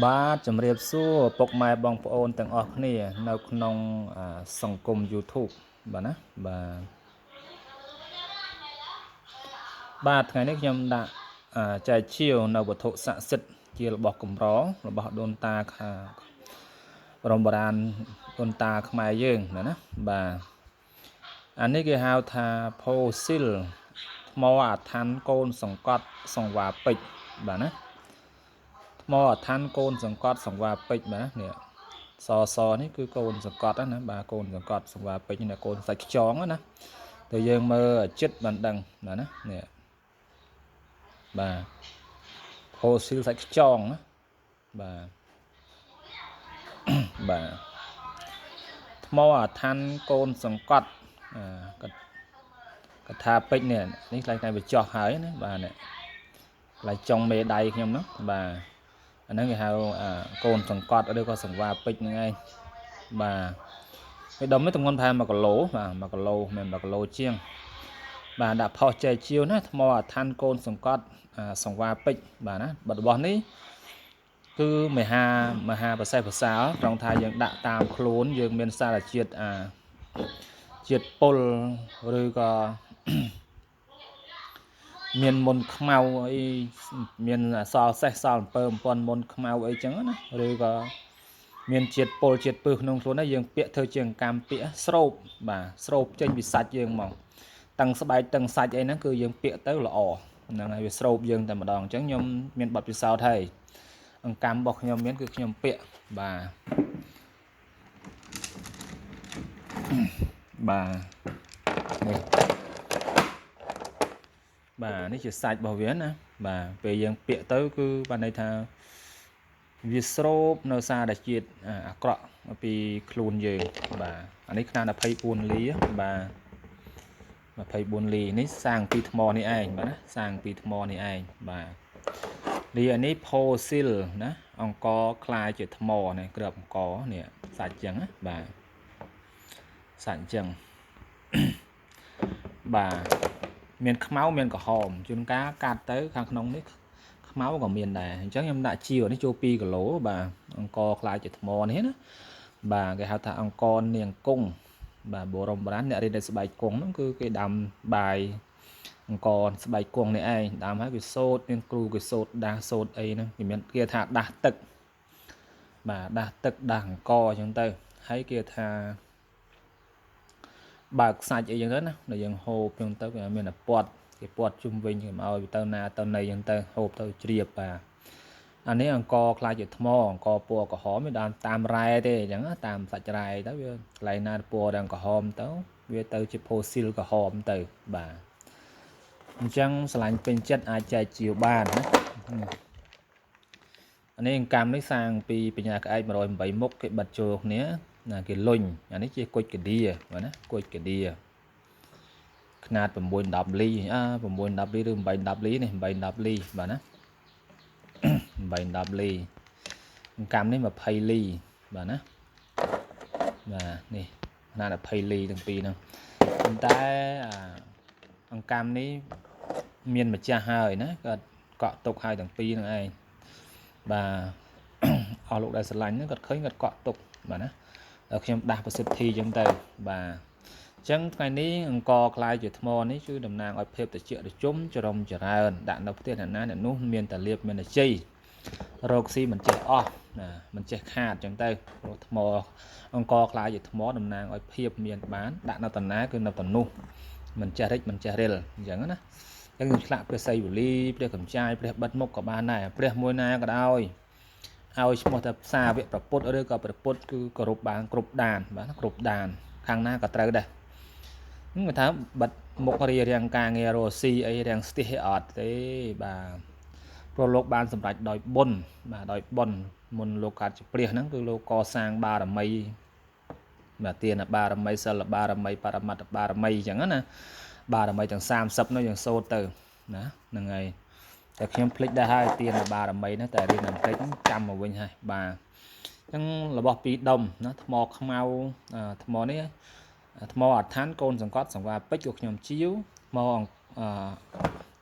បាទជំរាបសួរពុកម៉ែបងប្អូនទាំងអស់គ្នានៅក្នុងសង្គម YouTube បាទណាបាទថ្ងៃនេះខ្ញុំដាក់ចែកជាវនៅវត្ថុស័ក្តិសិទ្ធិជារបស់កម្ររបស់ដូនតាបរមបុរាណដូនតាខ្មែរយើងណាបាទអានេះគេហៅថាផូស៊ីលថ្មអាថ័នកូនសង្កត់សង្វារពេជ្របាទណាថ្មអាថ័នកូនសង្កត់សង្វារពេជ្របាទនេះសនេះគឺកូនសង្កត់ណាបាទកូនសង្កត់សង្វារពេជ្រនេះកូនសាច់ខ្យងណាតែយើងមើលចិត្តបានដឹងបាទណានេះបាទផូស៊ីលសាច់ខ្យងណាបាទបាទថ្មអាថ័នកូនសង្កត់កថាពេជ្រនេះខ្លាំងតែវាចោះហើយណាបាទនេះខ្លាចចុងមេដៃខ្ញុំហ្នឹងបាទអាហ្នឹងគេហៅកូនសង្កត់ឬក៏សង្វារពេជ្រហ្នឹងឯងបាទដុំនេះទម្ងន់ប្រហែល1គីឡូបាទ1គីឡូមិន1គីឡូជាងបាទដាក់ផុសចែកជាវណាថ្មអាថ័នកូនសង្កត់សង្វារពេជ្របាទណាបាត់របស់នេះគឺមហាប្រសេសប្រសើរត្រង់ថាយើងដាក់តាមខ្លួនយើងមានសារជាតិជាតិពុលឬក៏មានមុនខ្មៅអីមានសល់សេះសល់អំពើអំពន់មុនខ្មៅអីចឹងណាឬក៏មានជាតិពុលជាតិពឹសក្នុងខ្លួនហ្នឹងយើងពាក់ធ្វើជាកម្មពាក់ស្រោបបាទស្រោបចេញពីសាច់យើងមកតឹងស្បែកតឹងសាច់អីហ្នឹងគឺយើងពាក់ទៅល្អហ្នឹងហើយវាស្រោបយើងតែម្ដងអញ្ចឹងខ្ញុំមានបទពិសោធន៍ហើយអង្គកម្មរបស់ខ្ញុំមានគឺខ្ញុំពាក់បាទនេះបាទនេះជាសាច់របស់វាណាបាទពេលយើងពាក់ទៅគឺបានន័យថាវាស្រោបនៅសារដែលជាតិអាក្រក់ពីខ្លួនយើងបាទអានេះខ្នាត24លីបាទ24លីនេះសាងពីថ្មនេះឯងបាទណាសាងពីថ្មនេះឯងបាទលីអានេះផូស៊ីលណាអង្គខ្លាយជាថ្មនេះគ្រាប់អង្គនេះសាច់ចឹងណាបាទសាច់ចឹងបាទមានខ្មៅមានក្រហមជួនកាលកាត់ទៅខាងក្នុងនេះខ្មៅក៏មានដែរអញ្ចឹងខ្ញុំដាក់ជាវនេះចូល2គីឡូបាទអង្គខ្លាយជាថ្មនេះណាបាទគេហៅថាអង្គនាងគង់បាទបរមបុរាណអ្នករៀននៅស្បែកគង់ហ្នឹងគឺគេដាំបាយអង្គស្បែកគង់នេះឯងដាំហើយគេសូត្រមានគ្រូគេសូត្រដាស់សូត្រអីហ្នឹងគេមានគេថាដាស់ទឹកបាទដាស់ទឹកដាស់អង្គអញ្ចឹងទៅហើយគេថាបើកសាច់អីចឹងទៅណាដល់យើងហូបចឹងទៅវាមានតែពាត់គេពាត់ជុំវិញគេមកឲ្យទៅណាទៅណីចឹងទៅហូបទៅជ្រាបបាទអានេះអង្គខ្លាចជាថ្មអង្គពណ៌ក្រហមវាតាមរ៉ែទេអញ្ចឹងតាមសាច់រ៉ែទៅវាកន្លែងណាពណ៌ទាំងក្រហមទៅវាទៅជាផូស៊ីលក្រហមទៅបាទអញ្ចឹងឆ្លាញ់ពេញចិត្តអាចចែកជាវបានណាអានេះកម្មនេះសាងពីបញ្ញាក្អែក108មុខគេបិទចូលគ្នាណាគេលុញអានេះជាគុជកាឌីបាទណាគុជកាឌីខ្នាត9-10លី9-10លីឬ8-10លីនេះ8-10លីបាទណា8-10លីកម្មនេះ20លីបាទណាបាទនេះខ្នាត20លីទាំងពីរហ្នឹងប៉ុន្តែអង្គកម្មនេះមានម្ចាស់ហើយណាគាត់កក់ទុកហើយទាំងពីរហ្នឹងឯងបាទអស់លោកដែលស្រឡាញ់ហ្នឹងគាត់ឃើញគាត់កក់ទុកបាទណាដល់ខ្ញុំដាស់ប្រសិទ្ធិចឹងទៅបាទអញ្ចឹងថ្ងៃនេះអង្គខ្លាយជាថ្មនេះគឺតំណាងឲ្យភាពត្រជាក់ត្រជុំចរំចរើនដាក់នៅផ្ទះអ្នកណាអ្នកនោះមានតែលៀបមានតែជ័យរកស៊ីមិនចេះអស់ណាមិនចេះខាតអញ្ចឹងទៅថ្មអង្គខ្លាយជាថ្មតំណាងឲ្យភាពមានបានដាក់នៅតំណាគឺនៅតំនោះមិនចេះរិចមិនចេះរិលអញ្ចឹងណាអញ្ចឹងខ្ញុំឆ្លាក់ព្រះសីវលីព្រះកំចាយព្រះបិទមុខក៏បានដែរព្រះមួយណាក៏ដោយឲ្យឈ្មោះថាសាវកប្រពុតឬក៏ប្រពុតគឺគោរពបានគ្រប់ដានបាទគ្រប់ដានខាងណាក៏ត្រូវដែរខ្ញុំថាបិទមុខរាងការងាររស់ស៊ីអីរាំងស្ទះអត់ទេបាទព្រោះលោកបានសម្រេចដោយបុណ្យបាទដោយបុណ្យមុនលោកកើតជាព្រះហ្នឹងគឺលោកកសាងបារមីបាទទានបារមីសិលបារមីបរមត្តបារមីអញ្ចឹងណាបារមីទាំង30នោះយើងសូត្រទៅណាហ្នឹងហើយតែខ្ញុំភ្លេចដែរហើយទានបារមីណាតែរៀនអង់គ្លេសចាំមកវិញហើយបាទអញ្ចឹងរបស់ពីរដុំណាថ្មខ្មៅថ្មនេះថ្មអាថ័នកូនសង្កត់សង្វារពេជ្រក៏ខ្ញុំជាវ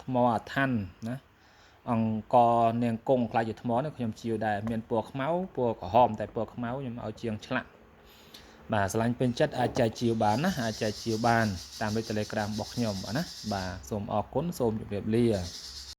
ថ្មអាថ័នណា អង្គនាងគង់ខ្លាចជាថ្មនេះខ្ញុំជាវដែរមានពណ៌ខ្មៅពណ៌ក្រហមតែពណ៌ខ្មៅខ្ញុំឲ្យជាងឆ្លាក់បាទស្រឡាញ់ពេញចិត្តអាចចែកជាវបានណាអាចចែកជាវបានតាមលេខ Telegram របស់ខ្ញុំបាទណាបាទសូមអរគុណសូមជម្រាបលា